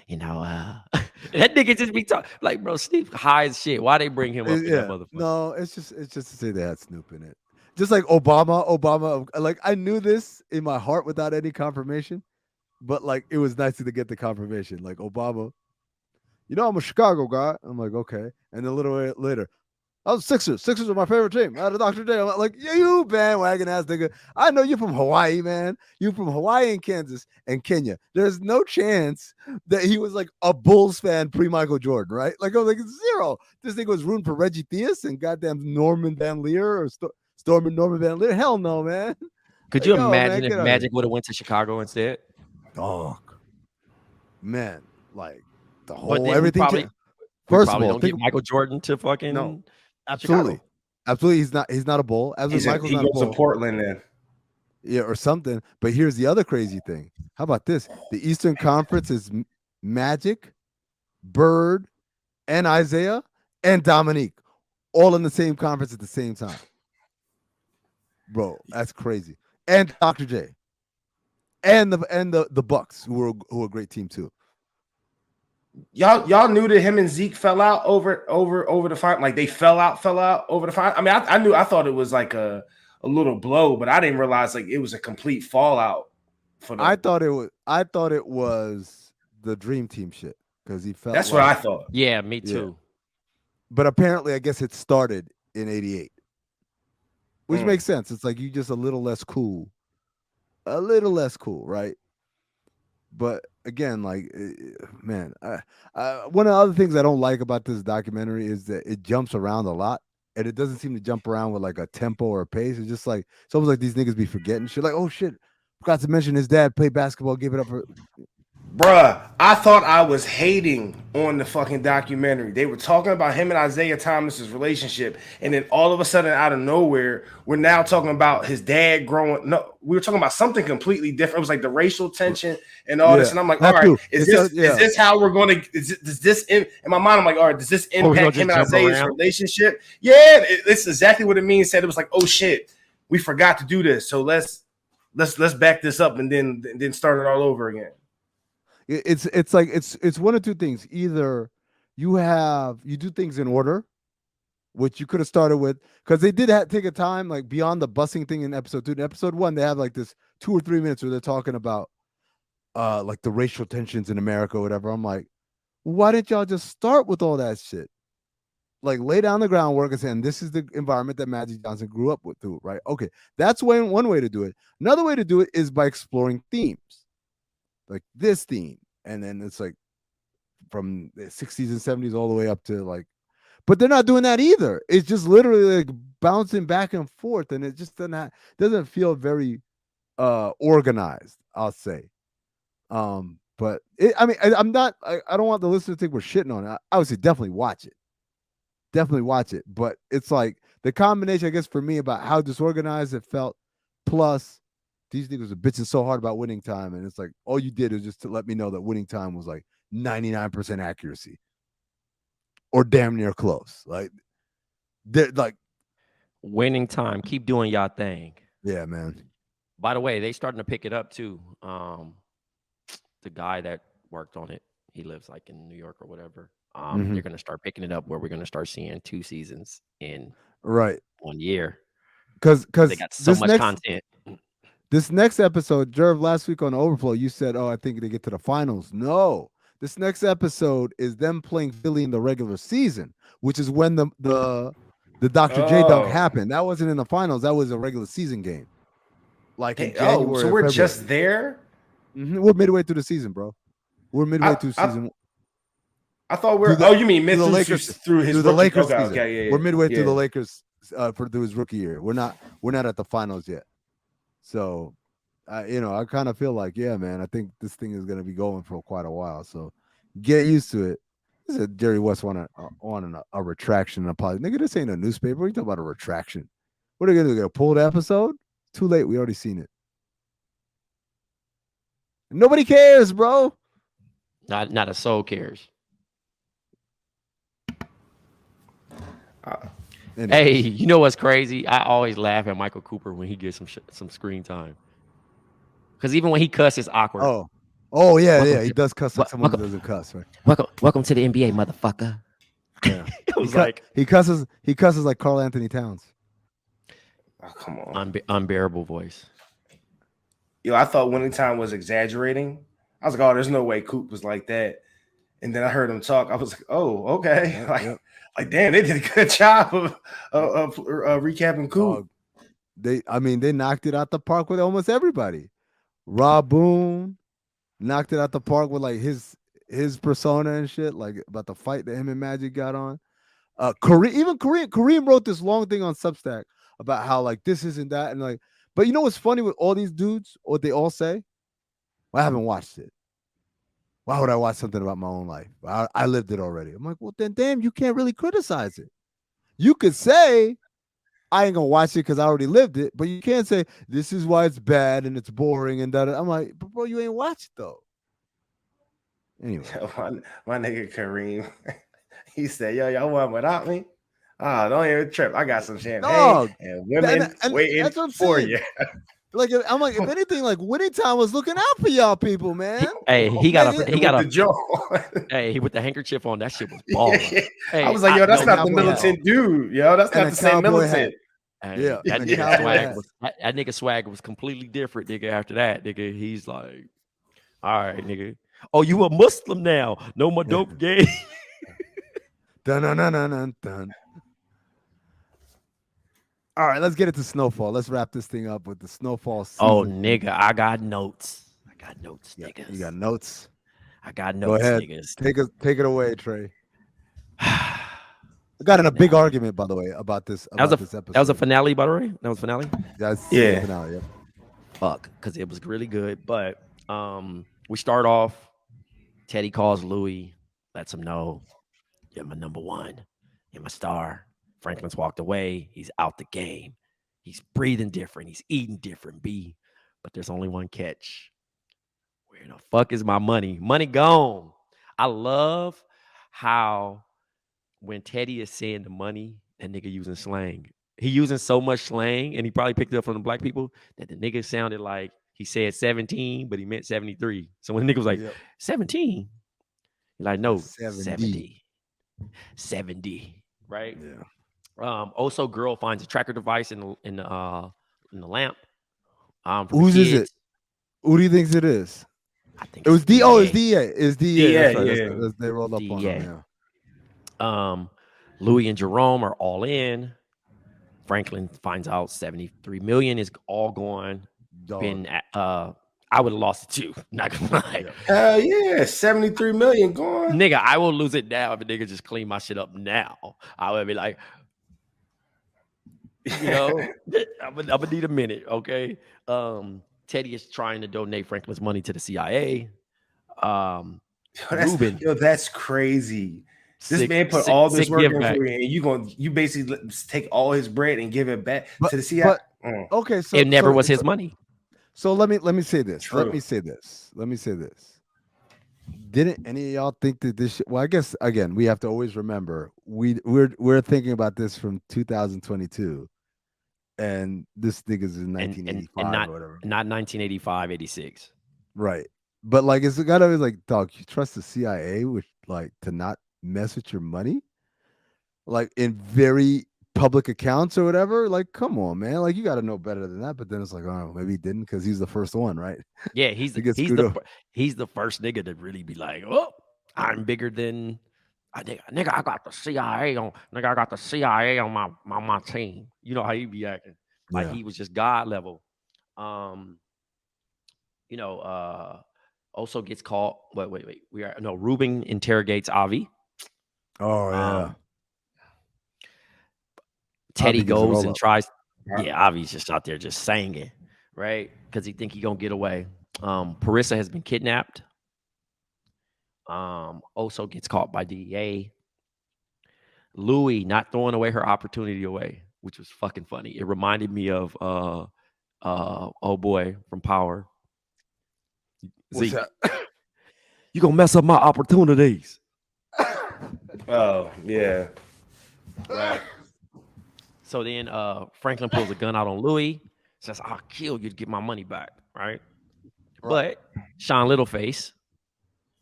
You know, that nigga just be talking like, bro, Snoop high as shit. Why they bring him up in that motherfucker? No, it's just to say they had Snoop in it. Just like Obama, like I knew this in my heart without any confirmation, but like it was nice to get the confirmation. Like Obama, you know, I'm a Chicago guy. I'm like, okay. And then a little bit later, I was Sixers. Sixers are my favorite team. Out of Dr. J. I'm like, you bandwagon ass nigga. I know you're from Hawaii, man. You from Hawaii and Kansas and Kenya. There's no chance that he was like a Bulls fan pre-Michael Jordan, right? Like I was like, zero. This nigga was rooting for Reggie Theus and goddamn Norman Van Leer or Stormin' Norman Van Leer. Hell no, man. Could you imagine if Magic would have went to Chicago instead? Dog. Man, like the whole everything. First of all, don't get Michael Jordan to fucking no. Absolutely. Chicago. Absolutely. He's not a Bull. Absolutely. He goes to Portland then. Yeah, or something. But here's the other crazy thing. How about this? The Eastern Conference is Magic, Bird, and Isaiah, and Dominique, all in the same conference at the same time. Bro, that's crazy. And Dr. J. And the Bucks, who are a great team too. Y'all knew that him and Zeke fell out over the fight. Like they fell out over the fight. I mean, I thought it was like a little blow, but I didn't realize like it was a complete fallout for them. I thought it was the Dream Team shit because he felt. That's what I thought. Yeah, me too. Yeah. But apparently, I guess it started in '88, which makes sense. It's like you just a little less cool, right? But again, like, man, one of the other things I don't like about this documentary is that it jumps around a lot, and it doesn't seem to jump around with like a tempo or a pace. It's just like it's almost like these niggas be forgetting shit. Like, oh shit, forgot to mention his dad played basketball, gave it up for. Bruh, I thought I was hating on the fucking documentary. They were talking about him and Isaiah Thomas's relationship, and then all of a sudden, out of nowhere, we're now talking about his dad growing. No, we were talking about something completely different. It was like the racial tension and all this, and I'm like, all right, is this how we're going to? Does this in my mind? I'm like, all right, does this impact him and Isaiah's relationship? Yeah, it's exactly what it means. Said it was like, oh shit, we forgot to do this, so let's back this up and then start it all over again. It's like it's one of two things. Either you do things in order, which you could have started with, because they did take a time like beyond the busing thing in episode 2. In episode 1, they have like this 2 or 3 minutes where they're talking about like the racial tensions in America or whatever. I'm like, why didn't y'all just start with all that shit? Like lay down the groundwork and saying this is the environment that Magic Johnson grew up with, right? Okay, that's one way to do it. Another way to do it is by exploring themes. Like this theme, and then it's like from the 60s and 70s all the way up to like, but they're not doing that either. It's just literally like bouncing back and forth, and it just doesn't feel very organized, I'll say. But I mean, I don't want the listener to think we're shitting on it. I would say definitely watch it, but it's like the combination, I guess, for me about how disorganized it felt, plus these niggas are bitching so hard about winning time, and it's like all you did is just to let me know that winning time was like 99% accuracy or damn near close. Like they're like winning time. Keep doing y'all thing. Yeah, man. By the way, they starting to pick it up too. The guy that worked on it, he lives like in New York or whatever. They're gonna start picking it up where we're gonna start seeing 2 seasons in Right. 1 year. Because They got so much content. This next episode, Jerv, last week on the Overflow, you said, "Oh, I think they get to the finals." No, this next episode is them playing Philly in the regular season, which is when the Dr. J dunk happened. That wasn't in the finals. That was a regular season game, like in January. So we're just there. We're midway through the season, bro. We're midway through season. I thought we're. You mean mid through the Lakers through his the Lakers okay, season? Okay, yeah, we're midway through the Lakers through his rookie year. We're not at the finals yet. So, I kind of feel like, yeah, man, I think this thing is going to be going for quite a while. So, get used to it. This is Jerry West wanting a retraction and apology. Nigga, this ain't a newspaper. What are you talking about a retraction? What are they going to do? They're going to pull the episode? Too late. We already seen it. Nobody cares, bro. Not a soul cares. Hey, you know what's crazy? I always laugh at Michael Cooper when he gets some screen time. Because even when he cusses, it's awkward. Oh yeah. He does cuss like someone who doesn't cuss, right? Welcome to the NBA, motherfucker. Yeah. he cusses like Karl Anthony Towns. Oh, come on. Unbearable voice. Yo, I thought Winning Time was exaggerating. I was like, oh, there's no way Coop was like that. And then I heard him talk. I was like, oh, okay. Like, damn, they did a good job of recapping Coop. They knocked it out the park with almost everybody. Rob Boone knocked it out the park with like his persona and shit, like about the fight that him and Magic got on. Kareem wrote this long thing on Substack about how like this isn't that, and like, but you know what's funny with all these dudes? What they all say? Well, I haven't watched it. Why would I watch something about my own life? I lived it already. I'm like, well, then damn, you can't really criticize it. You could say, I ain't gonna watch it because I already lived it, but you can't say this is why it's bad and it's boring and that. I'm like, but bro, you ain't watched it though. Anyway, my nigga Kareem, he said, "Yo, y'all want without me? Oh, don't even trip. I got some champagne and women waiting for you." Like, I'm like, if anything, like Winning Time was looking out for y'all people, man. Hey, he got a jaw. Hey, with the handkerchief on, that shit was balling. Yeah. Hey, I was like, yo, that's not the militant dude. Yo, that's not the same militant. Hey, yeah, that nigga swag was completely different, nigga. After that, nigga, he's like, all right, nigga. Oh, you a Muslim now? No more dope game. Dun. All right, let's get it to Snowfall. Let's wrap this thing up with the Snowfall season. Oh, nigga, I got notes. Niggas. You got notes? I got notes, Go ahead. Niggas. Take it away, Trey. I got in a big argument, by the way, about this episode. That was a finale, by the way? That was finale? That's the finale, yeah. Fuck, because it was really good. But we start off, Teddy calls Louis, lets him know, you're my number one. You're my star. Franklin's walked away. He's out the game. He's breathing different. He's eating different, B. But there's only one catch. Where the fuck is my money? Money gone. I love how when Teddy is saying the money, that nigga using slang. He using so much slang, and he probably picked it up from the black people, that the nigga sounded like he said 17, but he meant 73. So when the nigga was like, 17? He's like, no, 70. 70, right? Yeah. Also, girl finds a tracker device in the lamp. Whose is it? Who do you think it is? I think it was DEA. It's DEA. It's DEA. Right. They rolled up on him. Louis and Jerome are all in. Franklin finds out 73 million is all gone. I would have lost it too. Not gonna lie. Hell yeah, 73 million gone. Nigga, I will lose it now if a nigga just clean my shit up now. I would be like, you know, I'm gonna need a minute, okay? Teddy is trying to donate Franklin's money to the CIA. That's crazy. This man put all this work in for you, and you basically take all his bread and give it back to the CIA. Okay, so it never was his money. So let me say this. True. Let me say this. Didn't any of y'all think that this? Well, I guess again we have to always remember we're thinking about this from 2022, and this nigga's in 1985 or whatever. Not 1985, 86. Right. But like it's gotta be like, dog, you trust the CIA with like to not mess with your money? Like in very public accounts or whatever? Like, come on, man. Like you gotta know better than that. But then it's like, oh, maybe he didn't because he's the first one, right? Yeah, he's To get he's screwed the up. he's the first nigga to really be like, oh, I'm bigger than nigga, I got the CIA on my team. You know how he be acting. Like Yeah. he was just God level. Also gets caught. Wait. Ruben interrogates Avi. Oh yeah. Teddy Avi gives it goes all and up. tries. Yeah, Avi's just out there just singing, right? Because he think he gonna get away. Parissa has been kidnapped. Also gets caught by DEA. Louie not throwing away her opportunity away, which was fucking funny. It reminded me of oh boy from Power. What's Zeke, that? you gonna mess up my opportunities. Oh yeah. Right. So then Franklin pulls a gun out on Louis, says, I'll kill you to get my money back, right? But Sean Littleface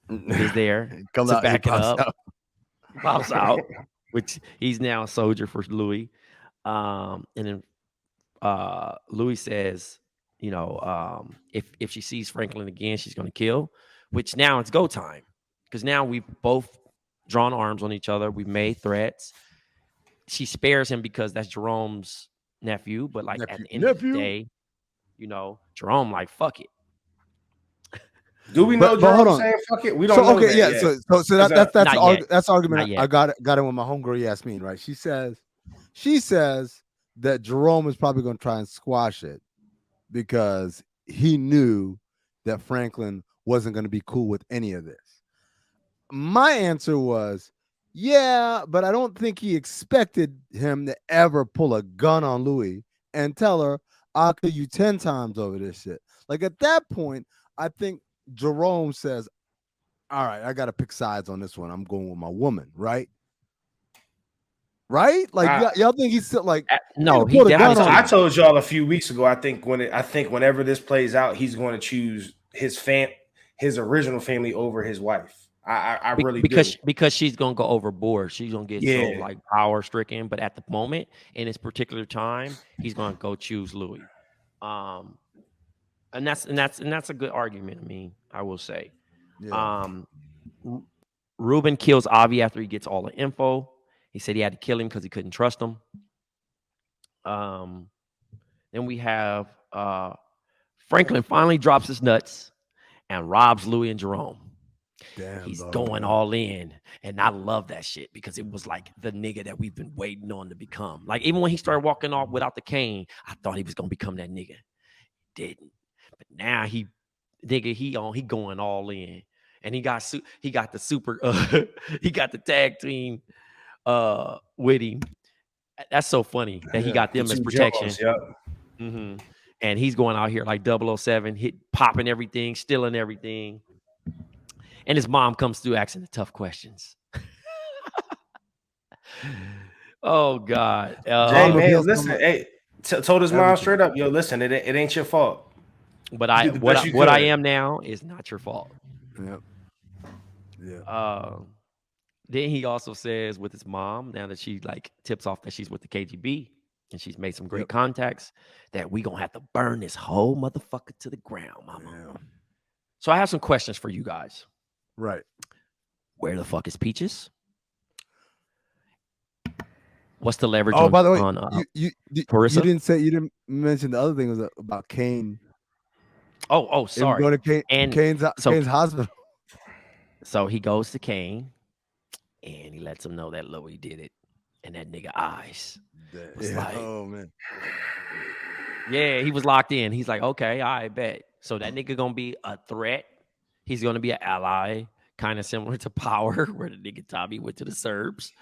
is there Comes to out, back it pops up. out. Pops out, which he's now a soldier for Louis. And then Louis says, if she sees Franklin again, she's going to kill, which now it's go time. Because now we've both drawn arms on each other. We've made threats. She spares him because that's Jerome's nephew. But like at the end of the day, Jerome like, fuck it. Do we know Jerome saying fuck it? We don't know. Okay, that yeah. yet. So that's argument. Not I got it with my homegirl Yasmin, right? She says that Jerome is probably going to try and squash it because he knew that Franklin wasn't going to be cool with any of this. My answer was, yeah, but I don't think he expected him to ever pull a gun on Louis and tell her, I'll kill you 10 times over this shit. Like at that point, I think Jerome says, all right, I got to pick sides on this one. I'm going with my woman, right? Right? Like y'all think he's still like no? I told y'all a few weeks ago. I think whenever this plays out, he's going to choose his original family over his wife. I really do because she's gonna go overboard. She's gonna get so like power stricken. But at the moment, in this particular time, he's gonna go choose Louis. And that's a good argument. I mean, I will say. Yeah. Ruben kills Avi after he gets all the info. He said he had to kill him because he couldn't trust him. Then we have Franklin finally drops his nuts and robs Louis and Jerome. Damn, he's going all in. And I love that shit because it was like the nigga that we've been waiting on to become. Like even when he started walking off without the cane, I thought he was going to become that nigga. Didn't. But now he going all in. And he got the super he got the tag team with him. That's so funny that he got them as protection. Mm-hmm. And he's going out here like 007, popping everything, stealing everything. And his mom comes through asking the tough questions. Oh God. Man, listen, hey, told his mom straight up, yo, listen, it ain't your fault. But what I am now is not your fault. Yep. Yeah. Then he also says with his mom, now that she like tips off that she's with the KGB and she's made some great contacts, that we gonna have to burn this whole motherfucker to the ground, mama. Yeah. So I have some questions for you guys. Right. Where the fuck is Peaches? What's the leverage? Oh, by the way, on you didn't mention the other thing was about Kane. Oh, sorry. Going to Kane's hospital. So he goes to Kane and he lets him know that Louis did it. And that nigga eyes was like, oh man. Yeah, he was locked in. He's like, okay, I bet. So that nigga gonna be a threat. He's gonna be an ally, kind of similar to Power, where the nigga Tommy went to the Serbs.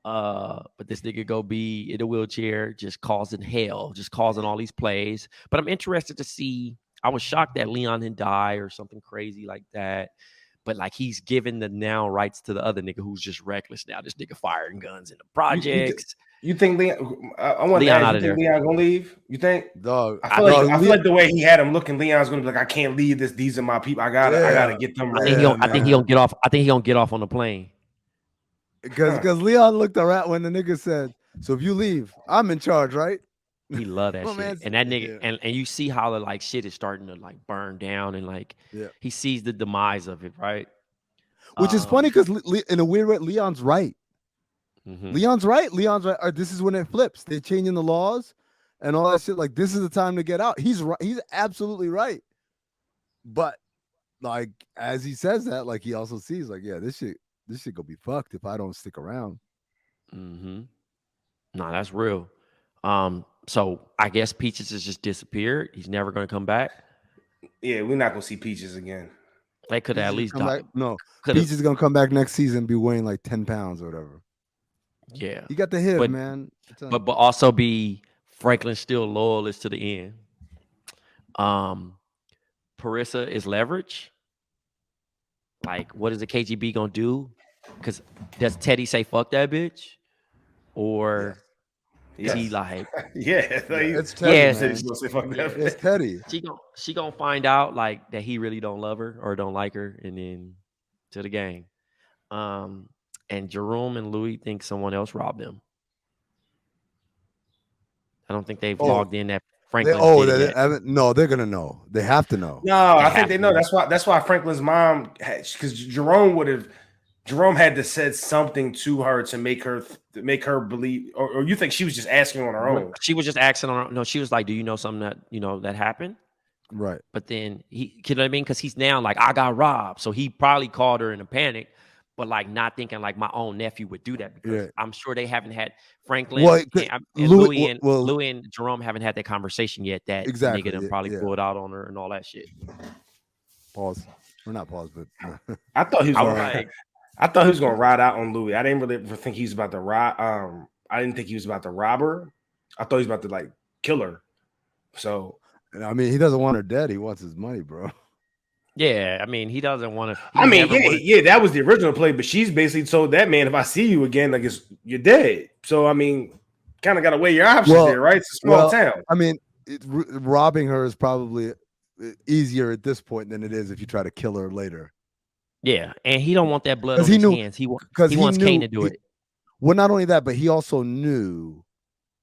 But this nigga go be in a wheelchair, just causing hell, just causing all these plays. But I'm interested to see. I was shocked that Leon didn't die or something crazy like that. But like he's given the now rights to the other nigga who's just reckless now. This nigga firing guns in the projects. You think Leon? I want to Leon ask. out You of think there. Leon gonna leave? You think? Dog. I feel like the way he had him looking, Leon's gonna be like, I can't leave this. These are my people. I gotta get them right. I think he gonna get off. I think he gonna get off on the plane. Because Leon looked around when the nigga said, "So if you leave, I'm in charge, right?" He love that shit. Man, And that nigga, and you see how the like shit is starting to like burn down, and like he sees the demise of it, right? Which is funny because in a weird way, Leon's right. Mm-hmm. Leon's right. Or this is when it flips. They're changing the laws and all that shit. Like, this is the time to get out. He's right. He's absolutely right. But like, as he says that, like, he also sees like, yeah, this shit gonna be fucked if I don't stick around. Mm-hmm. Nah, that's real. So I guess Peaches has just disappeared. He's never gonna come back. Yeah, we're not gonna see Peaches again. They could at least come back. No, Peaches is gonna come back next season, be weighing like 10 pounds or whatever. Yeah, he got the hit, man. But also be Franklin still loyalist to the end. Parissa is leverage. Like, what is the KGB gonna do? Because does Teddy say fuck that bitch, or is he like, it's Teddy, it's Teddy. She gonna find out like that he really don't love her or don't like her, and then to the gang. And Jerome and Louis think someone else robbed them. I don't think they've logged in that Franklin. No, they're gonna know. They have to know. No, I think they know. That's why Franklin's mom, because Jerome had to said something to her to make her believe, or you think she was just asking on her own? She was just asking on her. No, she was like, "Do you know something that happened?" Right. But then you know what I mean? Because he's now like, I got robbed, so he probably called her in a panic. But like not thinking like my own nephew would do that, because I'm sure they haven't had Franklin and Louis and Jerome haven't had that conversation yet. That nigga done probably pulled out on her and all that shit. Pause. We're not pause, but I thought he was gonna ride out on Louis. I didn't really think he was about to ride. I didn't think he was about to rob her. I thought he was about to like kill her. So I mean, he doesn't want her dead. He wants his money, bro. Yeah, I mean, he doesn't want to. That was the original play, but she's basically told that man, if I see you again, like you're dead. So I mean, kind of got to weigh your options there, right? It's a small town. I mean, robbing her is probably easier at this point than it is if you try to kill her later. Yeah, and he don't want that blood on his hands. He wants Kane to do it. Well, not only that, but he also knew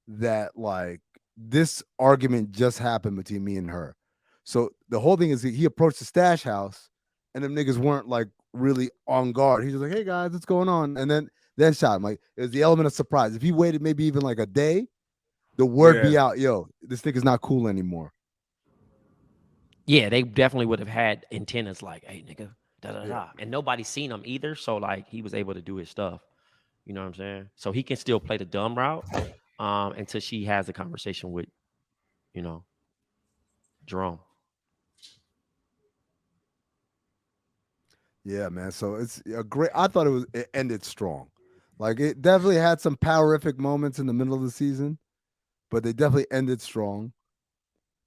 that like this argument just happened between me and her. So the whole thing is he approached the stash house, and them niggas weren't like really on guard. He's just like, "Hey guys, what's going on?" And then shot him. Like, it was the element of surprise. If he waited maybe even like a day, the word be out, yo, this nigga's not cool anymore. Yeah, they definitely would have had antennas like, "Hey nigga, da da da," and nobody's seen him either. So like he was able to do his stuff. You know what I'm saying? So he can still play the dumb route until she has a conversation with, Jerome. Yeah, man. So it's a great. I thought it ended strong. Like, it definitely had some powerific moments in the middle of the season, but they definitely ended strong.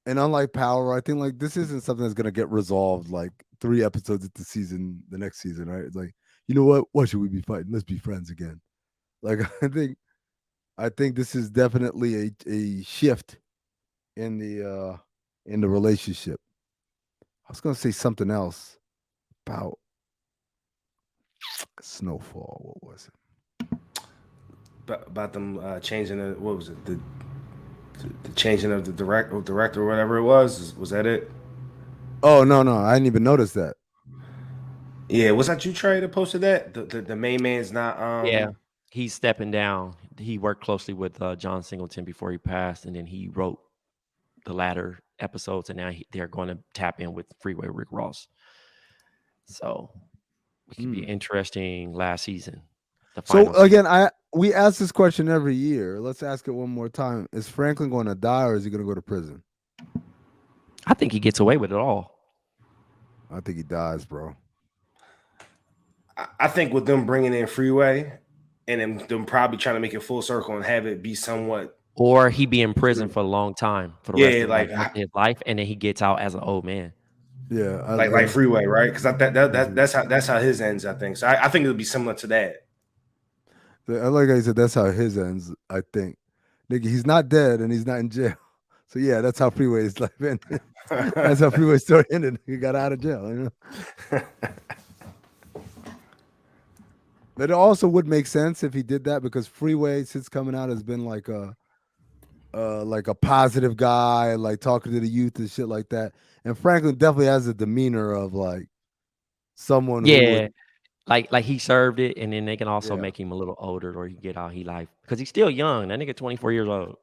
And unlike Power, I think like this isn't something that's gonna get resolved like 3 episodes of the next season, right? It's like, you know what? Why should we be fighting? Let's be friends again. Like, I think this is definitely a shift in the relationship. I was gonna say something else about Snowfall. What was it? About them changing the, what was it? The changing of the director or whatever it was. Was that it? Oh no, I didn't even notice that. Yeah, was that you, Trey, that posted that? The main man's not. Yeah, he's stepping down. He worked closely with John Singleton before he passed, and then he wrote the latter episodes, and now they're going to tap in with Freeway Rick Ross. So it could be interesting last season. So again, we ask this question every year. Let's ask it one more time. Is Franklin going to die, or is he going to go to prison? I think he gets away with it all. I think he dies, bro. I think with them bringing in Freeway and them probably trying to make it full circle and have it be somewhat, or he be in prison for a long time for the rest of his life, and then he gets out as an old man. Yeah, like Freeway, right? Because that's how his ends. I think so. I think it'll be similar to that. I like how he said that's how his ends. I think, nigga, he's not dead and he's not in jail. So yeah, that's how Freeway's life ended. That's how Freeway's story ended. He got out of jail. You know. But it also would make sense if he did that because Freeway, since coming out, has been like a positive guy, like talking to the youth and shit like that. And Franklin definitely has a demeanor of like someone who would, like he served it, and then they can also yeah. make him a little older, or he get out he life because he's still young. That nigga 24 years old.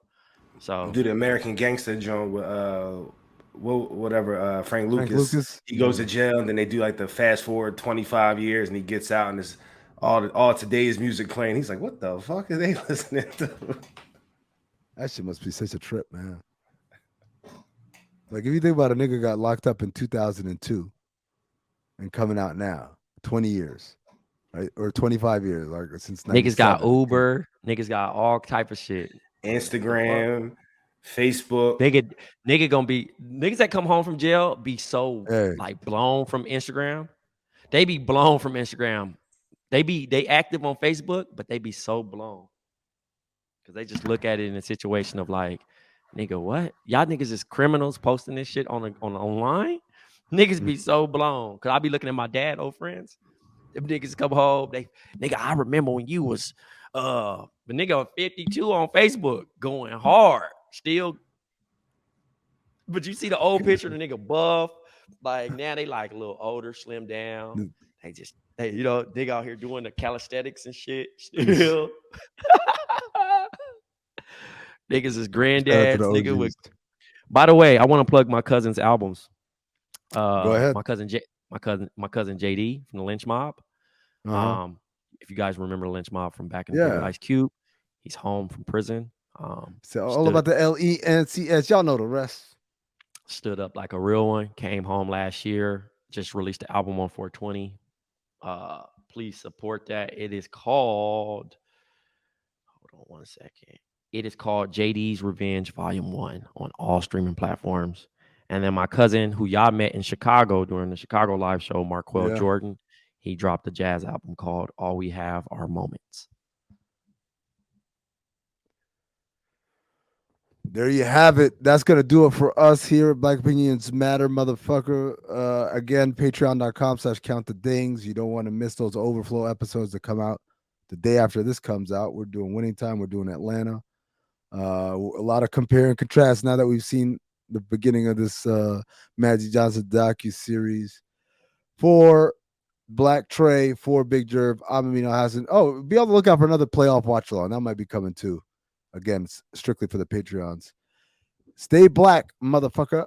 So do the American Gangster joint with Frank Lucas. He goes to jail, and then they do like the fast forward 25 years, and he gets out, and it's all today's music playing. He's like, "What the fuck are they listening to?" That shit must be such a trip, man. Like if you think about a nigga got locked up in 2002 and coming out now, 20 years, right? Or 25 years, like since niggas got 97. Uber, niggas got all type of shit. Instagram, Facebook. Nigga gonna be niggas that come home from jail be so like blown from Instagram. They be blown from Instagram. They active on Facebook, but they be so blown. Cause they just look at it in a situation of like, nigga, what? Y'all niggas is criminals posting this shit on online? Niggas be so blown. Cause I be looking at my dad, old friends. Them niggas come home. Nigga, I remember when you was the nigga 52 on Facebook going hard. Still. But you see the old picture, the nigga buff. Like now they like a little older, slim down. They out here doing the calisthenics and shit. Still. Niggas is grandads. Nigga with. By the way, I want to plug my cousin's albums. Go ahead. My cousin JD from the Lynch Mob. If you guys remember the Lynch Mob from back in the day with Ice Cube, he's home from prison. So all about the LENCS. Y'all know the rest. Stood up like a real one. Came home last year. Just released the album on 420. Please support that. It is called. Hold on one second. It is called JD's Revenge Volume 1 on all streaming platforms. And then my cousin, who y'all met in Chicago during the Chicago live show, Marquel Jordan, he dropped a jazz album called All We Have Are Moments. There you have it. That's going to do it for us here at Black Opinions Matter, motherfucker. Again, patreon.com/count the dings. You don't want to miss those overflow episodes that come out the day after this comes out. We're doing Winning Time. We're doing Atlanta. A lot of compare and contrast now that we've seen the beginning of this Magic Johnson docu-series. For Black Trey, for Big Jerv, I'm Amin Hassan. Oh, be on the lookout for another playoff watch along. That might be coming too. Again, strictly for the Patreons. Stay black, motherfucker.